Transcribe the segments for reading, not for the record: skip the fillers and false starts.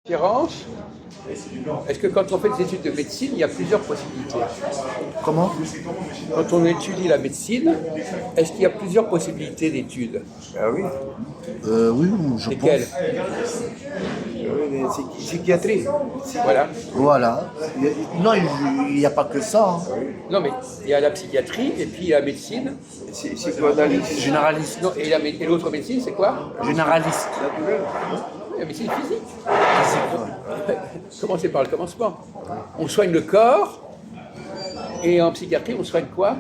Différence. Est-ce que quand on fait des études de médecine, il y a plusieurs possibilités? Comment? Quand on étudie la médecine, est-ce qu'il y a plusieurs possibilités d'études? Ah oui, Oui, je Lesquelles? pense. oui, psychiatrie. Voilà. Voilà. Non, il n'y a pas que ça. Hein. Non, mais il y a la psychiatrie et puis la médecine. Psychanalyse. Généraliste. Non, et l'autre médecine, c'est quoi? Généraliste. Naturelle. La médecine physique. Physique, ouais. Commencez par le commencement. On soigne le corps, et en psychiatrie, on soigne quoi?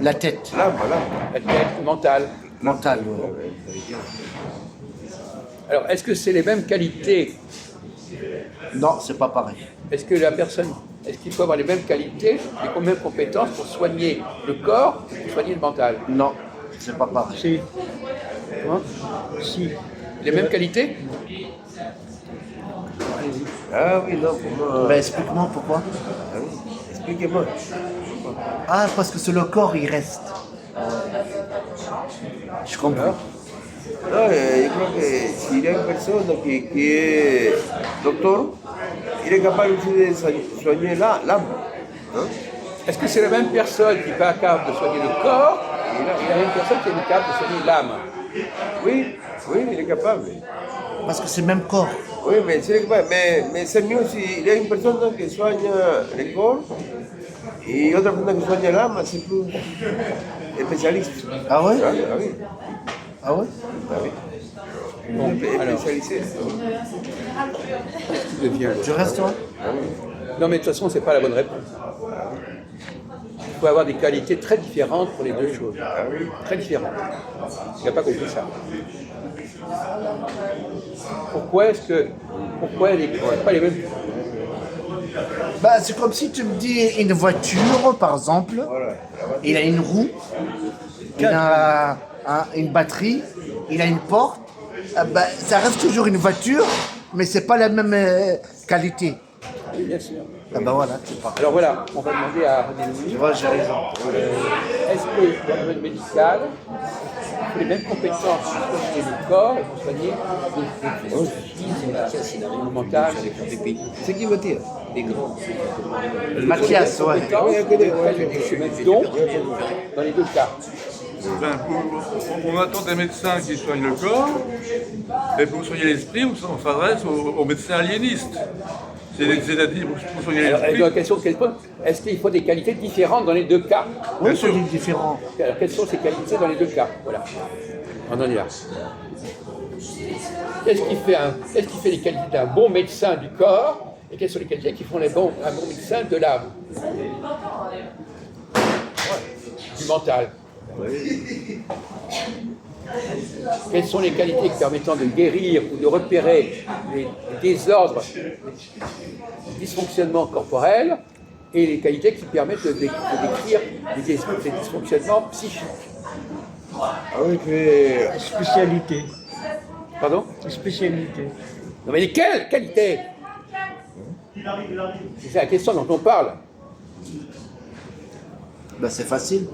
La tête. Là, voilà. La tête mentale. Mentale. Ouais. Alors, est-ce que c'est les mêmes qualités? Non, c'est pas pareil. Est-ce que la personne, est-ce qu'il faut avoir les mêmes qualités, les mêmes compétences pour soigner le corps et pour soigner le mental? Non, c'est pas pareil. Si. Comment? Si. Les mêmes qualités? Ah oui, non, pour moi. Ben, explique-moi pourquoi. Ah oui, expliquez-moi. Ah, parce que c'est le corps, il reste. Je comprends. Non, je crois que s'il y a une personne qui est docteur, il est capable aussi de soigner l'âme. Hein? Est-ce que c'est la même personne qui est capable de soigner le corps et la même personne qui est capable de soigner l'âme? Oui, oui, il est capable. Parce que c'est le même corps. Oui, mais c'est mieux s'il y a une personne qui soigne le corps et otra persona qui soigne l'âme, c'est plus spécialiste. Ah ouais? Ah oui, Ah ouais? ah oui. Bon, alors, Spécialisé. qui devient Tu restes, toi? Non, mais de toute façon, c'est pas la bonne réponse. Il faut avoir des qualités très différentes pour les deux choses. Très différentes. Il n'a pas compris ça. Pourquoi elle n'est pas les mêmes? Bah, c'est comme si tu me dis une voiture, par exemple, il a une roue, il a une batterie, il a une porte. Bah, ça reste toujours une voiture, mais c'est pas la même qualité. Oui, bien sûr. Ah bah voilà, tu parles. Alors voilà, on va demander à René Louis, Tu vois, j'ai raison. est-ce que dans le domaine médical, il faut les mêmes compétences pour soigner le corps et pour soigner le mental? C'est qui me tire? Des grands. Mathias, ouais. Donc, dans les deux cas. Ben, on attend des médecins qui soignent le corps, et pour soigner l'esprit, on s'adresse aux médecins aliénistes. C'est-à-dire, pour soigner Alors, l'esprit, la question qu'elle pose, est-ce qu'il faut des qualités différentes dans les deux cas? Oui, Bien c'est sûr. différent. Alors, quelles sont ces qualités dans les deux cas? Voilà. On en est là. Qu'est-ce qui fait les qualités d'un bon médecin du corps et quelles sont les qualités qui font un bon médecin de l'âme? Du mental. Quelles sont les qualités permettant de guérir ou de repérer les désordres, les dysfonctionnements corporels et les qualités qui permettent de décrire les dysfonctionnements psychiques? Ah oui, que... Spécialité. Pardon? Spécialité. Non mais lesquelles qualités? C'est la question dont on parle. Bah, c'est facile.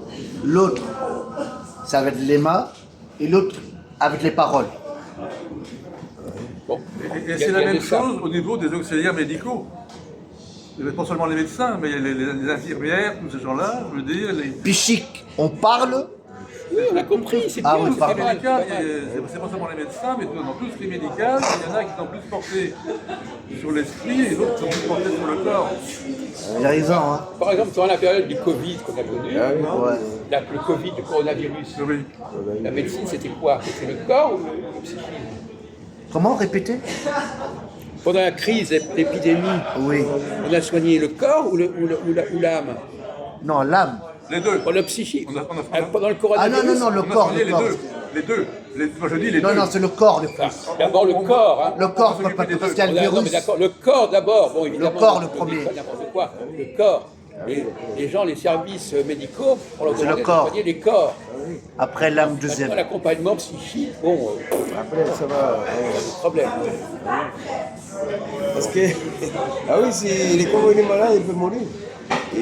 L'autre, c'est avec les mains, et l'autre, avec les paroles. Bon. et c'est la même chose au niveau des auxiliaires médicaux. Pas seulement les médecins, mais les infirmières, tous ces gens-là, je veux dire, les... Pichic, on parle. Oui, on a compris, c'est Ah bien, oui, c'est pardon. pas mal, médical, c'est pas mal. c'est pas seulement les médecins, mais dans tout ce qui est médical, il y en a qui sont plus portés sur l'esprit et d'autres qui sont plus portés sur le corps. J'ai raison, hein. Par exemple, pendant la période du Covid qu'on a connue, Ouais. le Covid, le coronavirus, Oui. la médecine c'était quoi? C'était le corps ou le psychisme? Comment répéter? Pendant la crise, l'épidémie, Oui. on a soigné le corps ou l'âme? Non, l'âme. Les deux. Pour le psychique. On a- Alors, pendant le Ah coronavirus, non, non, non, le On a corps, soigné le corps. les deux. Moi je dis les Non, deux. non, c'est le corps le ah, plus. d'abord le corps. Hein. Le corps, s'occuper parce des qu'il deux. y a le Non, mais virus. d'accord, le corps d'abord. Bon, évidemment, corps, le je dis premier. pas n'importe quoi. Le corps. Les gens, les services médicaux, on leur C'est le demandait corps. d'accompagner les corps. Après l'âme deuxième. L'accompagnement psychique, bon, Après, ça va. problème. Parce que. Ah oui, s'il est comme il est malade, il peut mourir. Et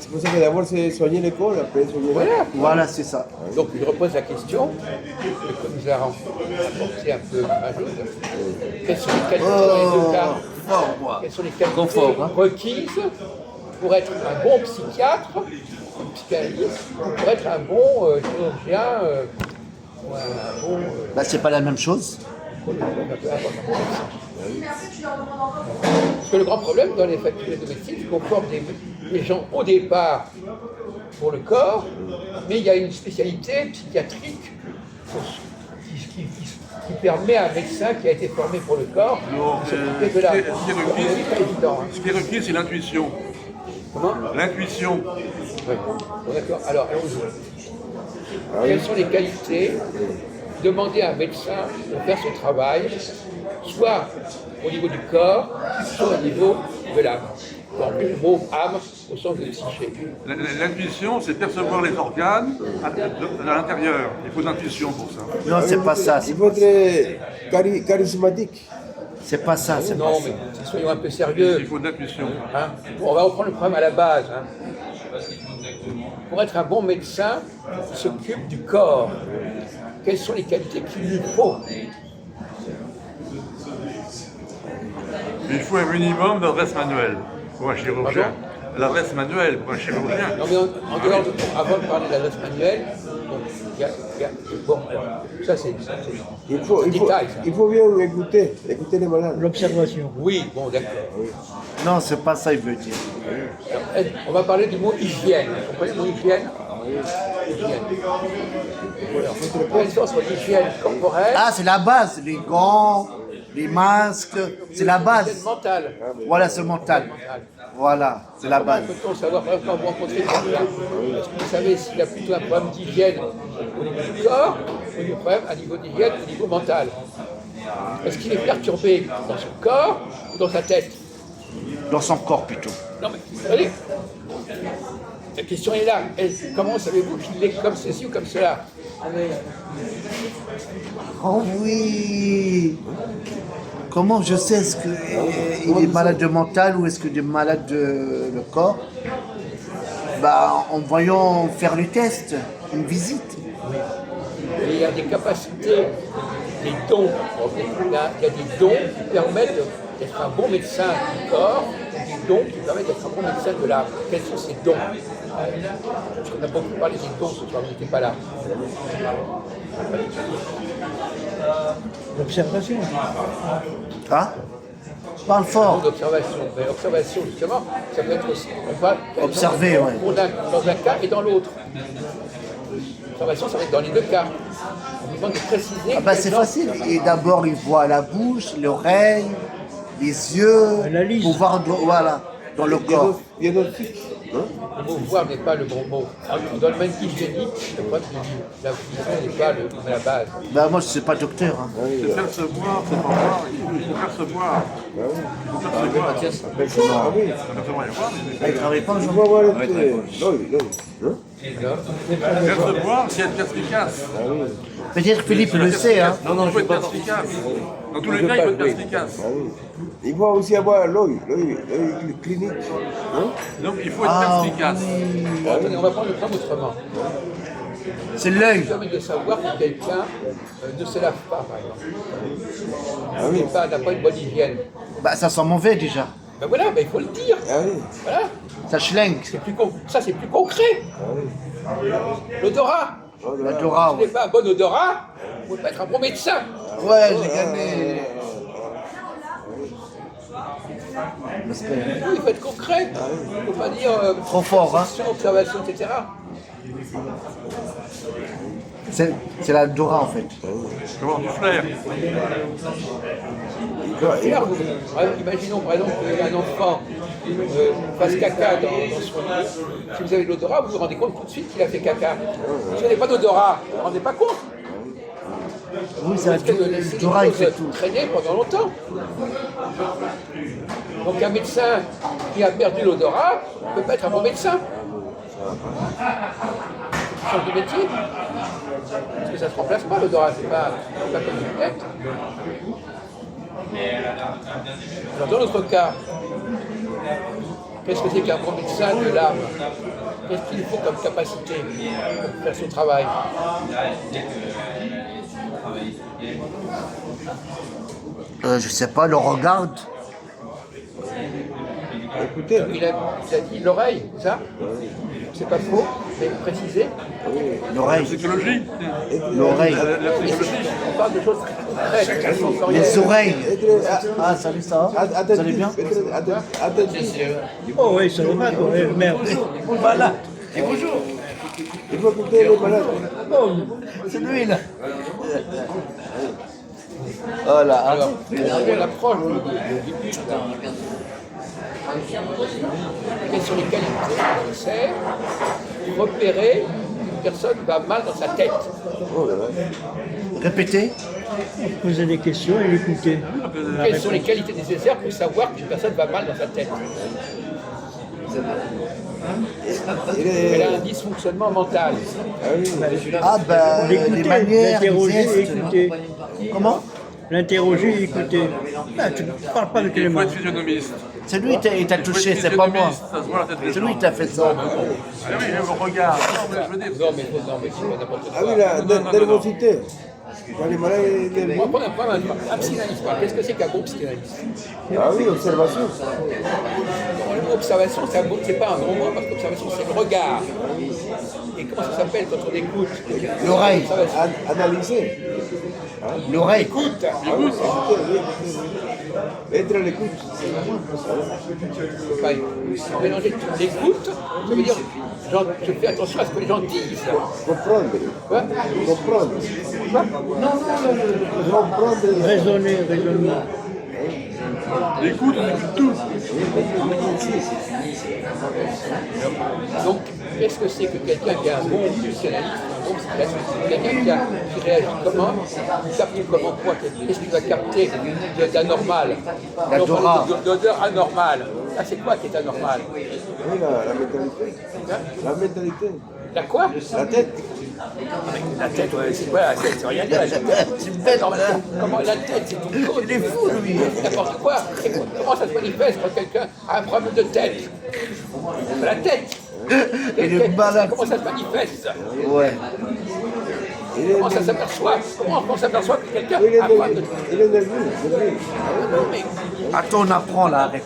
c'est pour ça que d'abord c'est soigner le corps, après soigner l'âme. Voilà. Voilà, c'est ça. Donc je repose la question, que nous a apporté un peu Majoud. Quelles sont les qualités dans les deux cas Fort, moi. Quelles sont les qualités Confort, hein. requises pour être un bon psychiatre, un psychanalyste, ou pour être un bon chirurgien, ou un bon... Bah, c'est pas la même chose. Parce que le grand problème dans les facultés de médecine, c'est qu'on forme des gens au départ pour le corps, mais il y a une spécialité psychiatrique qui permet à un médecin qui a été formé pour le corps de s'occuper de l'âme. C'est pas évident. Hein. Ce qui est requis, c'est l'intuition. Comment? L'intuition. Ouais. Bon, d'accord. Alors, allons-y. Quelles sont les qualités demandées à un médecin de faire ce travail, soit au niveau du corps, soit au niveau de l'âme. En plus, le mot âme au sens de psyché. L'intuition, c'est percevoir les organes à l'intérieur. Il faut de l'intuition pour ça. Non, c'est pas ça. Il faut être charismatique. C'est pas ça. C'est pas Non, ça. mais soyons un peu sérieux. Il faut de l'intuition. Hein. Bon, on va reprendre le problème à la base. Hein. Pour être un bon médecin, il s'occupe du corps. Quelles sont les qualités qu'il lui faut? Il faut un minimum d'adresse manuelle pour un chirurgien. L'adresse manuelle pour un chirurgien. Non, mais en dehors de, avant de parler de l'adresse manuelle, bon, bon, alors, ça c'est un détail. Ça. Il faut bien écouter les malades. L'observation. Oui, bon, d'accord. Non, c'est pas ça, il veut dire. Alors, on va parler du mot hygiène. Vous comprenez le mot hygiène? Hygiène. Alors, quelle différence entre l'hygiène corporelle Ah, c'est la base. Les gants, les masques, c'est la et base. l'hygiène mentale? Voilà, c'est mental. Voilà, c'est la base. Comment peut-on savoir, par exemple, quand vous rencontrez quelqu'un, est-ce que vous savez s'il a plutôt un problème d'hygiène au niveau du corps ou un problème à niveau d'hygiène au niveau mental? Est-ce qu'il est perturbé dans son corps ou dans sa tête? Dans son corps plutôt. Non mais, allez, la question est là. Comment savez-vous qu'il est comme ceci ou comme cela? Oh oui. Comment je sais est-ce qu'il est malade de mental ou est-ce qu'il est malade de le corps? Bah, en voyant faire le test, une visite. Et il y a des capacités, des dons. Il y a des dons qui permettent d'être un bon médecin du corps, et des dons qui permettent d'être un bon médecin de l'âme. Quels sont ces dons? Parce qu'on a beaucoup parlé des dons ce soir, vous n'étiez pas là. L'observation. Hein? Parle fort. D'observation. Mais l'observation, justement, ça peut être aussi. On va Observer, ouais. Dans un cas et dans l'autre. L'observation, ça va être dans les deux cas. On vous demande de préciser. Ah bah, c'est facile. Et d'abord, il voit la bouche, l'oreille, les yeux, La liste. pour voir voilà, dans le corps. Diagnostic. Le mot voir n'est pas le bon mot. Dans le même hygiénique, le problème de la vision n'est pas la base. Bah, moi, je ne suis pas docteur. Hein. C'est percevoir, c'est pas voir. Il faut percevoir. Il faut percevoir. Ah oui. Percevoir et voir, mais Il ne travaille pas Il aujourd'hui. faut avoir l'œil. Hein? percevoir, c'est être perspicace. Peut-être Philippe le sait. Hein. Non, il faut être perspicace. Dans tous les cas, il faut être perspicace. Ah oui. Il faut aussi avoir l'œil clinique. Hein? Donc il faut être Ah, perspicace. Bon, attendez, on va prendre le problème autrement. C'est l'œil. Ça permet de savoir que quelqu'un ne se lave pas, par exemple. Ah oui. N'a pas une bonne hygiène. Bah, ça sent mauvais déjà. Ben voilà, ben il faut le dire. Ah oui. Voilà. Ça schlenk. Ça, c'est plus concret. L'odorat. L'odorat, Si vous n'avez ouais. pas un bon odorat, vous ne pouvez pas être un bon médecin. Ouais, j'ai gagné. Parce que Il faut être concret. Il ne faut pas dire trop fort, hein. observation, etc. C'est l'odorat en fait. Il faut avoir du flair. Faire, imaginons par exemple qu'un enfant fasse caca dans son lit. Si vous avez de l'odorat, vous vous rendez compte tout de suite qu'il a fait caca. Si vous n'avez pas d'odorat, vous ne vous rendez pas compte. Oui, Vous c'est risquez de laisser les l'odorat, il fait choses tout. traîner pendant longtemps. Donc un médecin qui a perdu l'odorat ne peut pas être un bon médecin. Il change de métier. Parce que ça ne se remplace pas l'odorat, c'est pas comme une tête. Alors dans notre cas, Qu'est-ce que c'est qu'un bon médecin de l'âme? Qu'est-ce qu'il faut comme capacité pour faire son travail? Je sais pas, le regard. Écoutez, Il a dit l'oreille, c'est ça? C'est pas faux, mais précisé. L'oreille. Psychologie. L'oreille. La psychologie. On parle de choses très concrètes. Les oreilles. Ah, salut, ça va? Vous allez bien? Oh oui, ça va quoi, merde. Voilà. il faut écouter les malades. Oh, c'est lui, là. Voilà. Alors, on approche du but. Quelles sont les qualités nécessaires pour repérer qu'une personne va mal dans sa tête? Répétez. Poser des questions et l'écouter. Quelles sont les qualités nécessaires pour savoir qu'une personne va mal dans sa tête? Elle a un dysfonctionnement mental. Ah, ben, les L'écouter, manières, les l'interroger et gestes. écouter. Comment? L'interroger et écouter. Ah, tu ne parles pas avec les Il faut mains. être physionomiste. C'est lui qui t'a Il faut touché, être c'est pas moi. physionomiste, ça se voit la tête des C'est gens. lui qui t'a fait ça. Ah oui, le regard. Non, mais je veux dire, Non, mais c'est pas n'importe quoi. Ah oui, la nervosité. Quand les malades On va nerveux. prendre un problème. Un psychanalyste. Qu'est-ce que c'est qu'un bon psychanalyste? Ah oui, observation. Le mot observation, c'est pas un bon mot parce qu'observation, c'est le regard. Et comment ça s'appelle quand on écoute? L'oreille. Analyser. L'oreille. Écoute. Être à l'écoute. Mélanger l'écoute, ça veut dire genre, je fais attention à ce que les gens disent. Comprendre. Quoi? Comprendre. Comprendre. Raisonner, raisonnement. l'écoute, on écoute tout. Donc, qu'est-ce que c'est que quelqu'un qui a un bon psychanalyste, un bon psychiatre, quelqu'un qui réagit comment, qui capte comment, quoi, qu'est-ce qu'il va capter d'anormal? D'odeur. D'odeur anormale. Ah, c'est quoi qui est anormal? Oui, la mentalité. La mentalité. La quoi? La tête. La tête, ouais, c'est quoi la tête? C'est rien dire, la tête. C'est bête, comment la tête, c'est tout cause. Il est fou, lui. N'importe quoi. Et comment ça se manifeste quand quelqu'un a un problème de tête? La tête. Il est malade. Comment ça se manifeste? Ouais. Comment ça s'aperçoit? Comment on s'aperçoit que quelqu'un Il est a un problème de nerveux. tête? Il est nerveux. Non, mais Attends, on apprend là. Avec.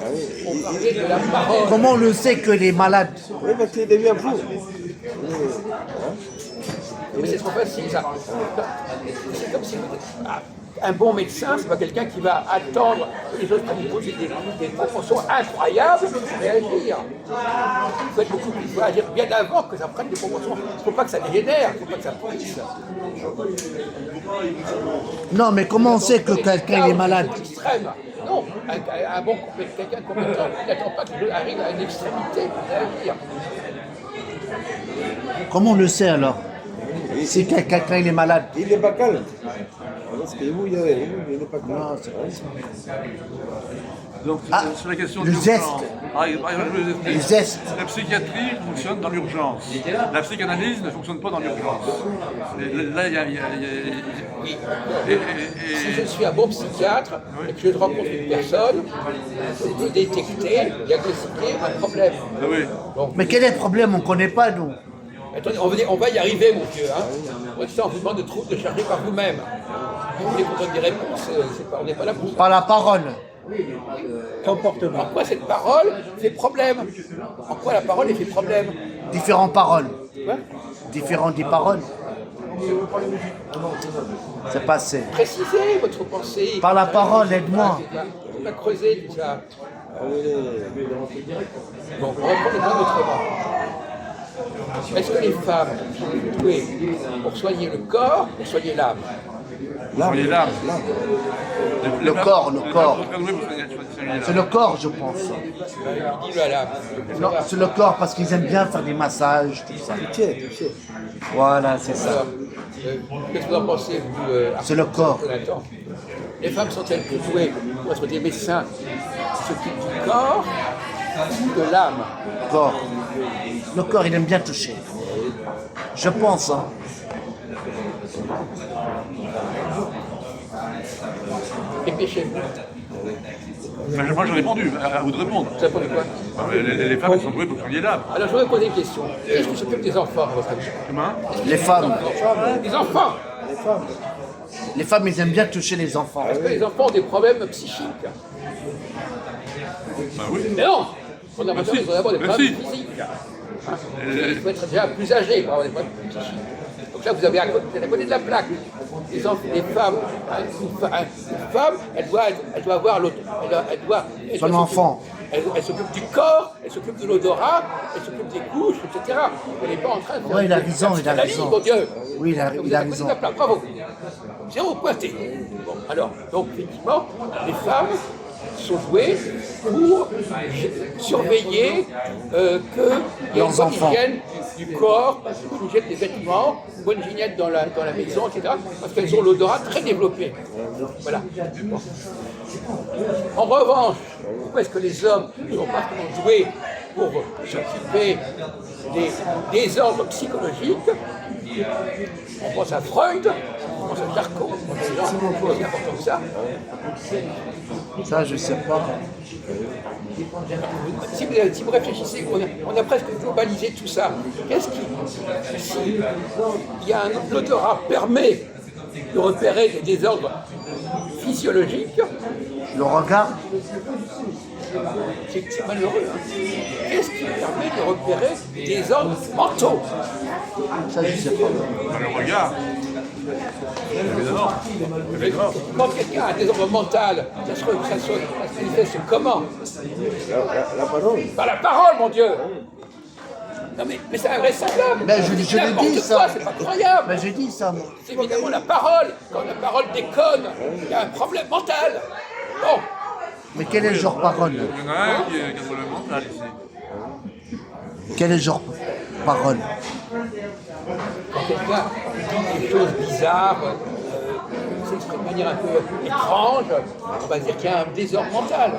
on parlait de la parole. Comment on le sait que les malades? Oui, parce qu'il devient fou. Mais c'est trop facile, ça. C'est comme si un bon médecin, c'est pas quelqu'un qui va attendre que les autres prennent poser des proportions incroyables pour réagir. Il faut agir bien avant que ça prenne des proportions. Il ne faut pas que ça dégénère, il ne faut pas que ça pousse. Non, mais comment on sait que quelqu'un est malade? Extrême. Non, un bon quelqu'un compétent, il n'attend pas qu'il arrive à une extrémité pour réagir. Comment on le sait alors? Si quelqu'un il est malade. Il n'est pas calme. Parce que vous, il n'est pas calme. Non, c'est pas ça. Donc, Ah, sur la question le de geste. l'urgence. Ah, je vais vous expliquer. Le geste. La psychiatrie fonctionne dans l'urgence. La psychanalyse ne fonctionne pas dans l'urgence. Et là, il y a... Si je suis un bon psychiatre et que je rencontre une personne, je peux détecter, diagnostiquer un problème. Ah oui. Donc, Mais quel est le problème? On ne connaît pas, nous. attendez, on va y arriver, mon vieux. Hein. Pour l'instant, on vous demande de chercher par vous-même. Vous voulez qu'on donne des réponses, on n'est pas là pour ça. Par la parole. Comportement. En quoi cette parole fait problème? En quoi la parole fait problème? Différentes paroles. Quoi? Différentes des paroles. C'est passé. Précisez votre pensée. Par la parole, aide-moi. On va creuser tout ça. Bon, on reprend les choses autrement. Est-ce que les femmes sont douées pour soigner le corps, pour soigner l'âme? Soigner l'âme. Le corps, le corps. C'est C'est le corps, je pense. Dis-le à l'âme. Non, c'est le corps parce qu'ils aiment bien faire des massages, tout ça. Touché. Voilà, c'est ça. Alors, qu'est-ce que vous en pensez, vous, C'est le corps. Jonathan? Les femmes sont-elles plus douées pour être des médecins qui s'occupent du corps ou de l'âme? Corps. Le corps, il aime bien toucher. Je pense, hein. Dépêchez-vous. Enfin, moi, j'ai répondu, à vous de répondre. Vous répondez quoi? Les femmes, elles sont douées pour soigner l'âme. Alors je voudrais poser une question. Qu'est-ce qui s'occupe des enfants, à votre avis? Comment? Les femmes. Les enfants. Les femmes, ils aiment bien toucher les enfants. Parce que les enfants ont des problèmes psychiques. Bah oui. Mais non, fondamentalement, ils ont d'abord des Mais problèmes si. physiques. Il faut être déjà plus âgé pour avoir des problèmes psychiques. Donc là, vous avez à côté de la plaque. Les femmes, une femme, elle doit avoir l'autre. Elle Son enfant. Elle s'occupe du corps, elle s'occupe de l'odorat, elle s'occupe des couches, etc. Elle n'est pas en train de faire. Ouais, il a raison, il a la vie, raison. mon Dieu. Oui, il a Vous êtes à côté raison. de la plaque, bravo. 0 pointé. Bon, alors, donc, effectivement, les femmes sont douées pour surveiller qu'il y ait une Leurs bonne enfants. hygiène du corps, une bonne hygiène des vêtements, une bonne hygiène dans la maison, etc. Parce qu'elles ont l'odorat très développé. Voilà. Bon. En revanche, pourquoi est-ce que les hommes ne sont pas vraiment doués pour s'occuper des désordres psychologiques? On pense à Freud, on pense à Charcot, on pense à des gens aussi importants que ça. Ça, je sais pas. Si vous réfléchissez, on a presque globalisé tout ça. Qu'est-ce qui, si il y a l'odorat permet de repérer des désordres physiologiques, Le regard, c'est malheureux. Hein. Qu'est-ce qui permet de repérer des désordres mentaux? ça, je sais pas. Dans le regard. Évidemment. Quand quelqu'un a un désordre mental, ça se manifeste comment? La parole. Par la parole, mon Dieu! Non mais c'est invraisemblable! Ben, je l'ai dit, ça. C'est pas croyable! Ben, j'ai dit ça, moi. C'est évidemment la parole! Quand la parole déconne, il y a un problème mental! Bon! Mais quel est le genre parole? Il y en a un qui a un problème mental ici. Quel est le genre parole? Quand quelqu'un dit des choses bizarres, s'exprime de manière un peu étrange, on va dire qu'il y a un désordre mental.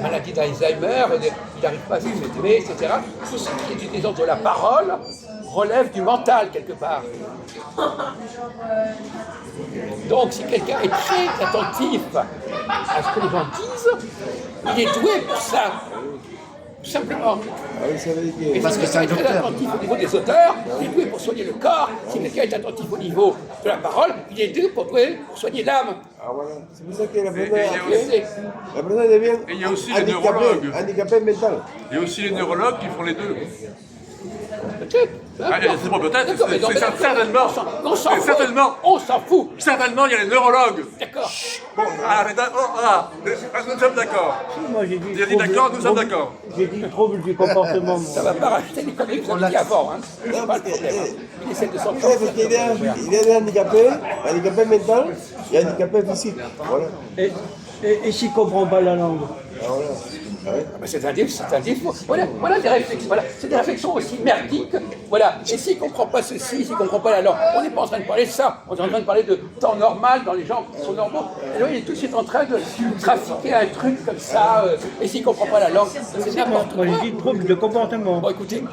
Maladie d'Alzheimer, il n'arrive pas à s'exprimer, etc. Tout ce qui est du désordre de la parole relève du mental quelque part. Donc si quelqu'un est très attentif à ce que les gens disent, il est doué pour ça. Tout simplement. Ah oui, ça veut dire Et Parce si que c'est un quelqu'un est très docteur. attentif au niveau des auteurs, il est doué pour soigner le corps. Si quelqu'un est attentif au niveau de la parole, il est doué pour soigner l'âme. Ah voilà. C'est pour ça que la Et il y personne, a aussi- la personne devient Et il y a aussi les neurologues. handicapée mental. Il y a aussi les neurologues qui font les deux. Peut-être. Ah, c'est pas peut-être, D'accord, mais non, c'est mais certainement. On s'en C'est fout. certainement. On s'en fout. Certainement, il y a les neurologues. D'accord. Bon, nous sommes d'accord. Moi, j'ai dit Il a dit d'accord, nous sommes d'accord. J'ai dit trouble du comportement. Ça va pas racheter les conneries que vous avez dit avant. Hein. C'est Non, pas parce le que, problème. Hein. Il essaie de s'en parce qu'il est handicapé mental et handicapé physique. Voilà. Et s'il ne comprend pas la langue? Ah, voilà. Ah ouais. C'est un défaut. Voilà des réflexions. Voilà. C'est des réflexions aussi merdiques. Voilà. Et s'il ne comprend pas ceci, s'il ne comprend pas la langue, on n'est pas en train de parler de ça. On est en train de parler de temps normal dans les gens qui sont normaux. Et là, il est tout de suite en train de trafiquer un truc comme ça. Et s'il ne comprend pas la langue, c'est n'importe quoi. Moi, j'ai dit trouble de comportement. Bon, écoutez,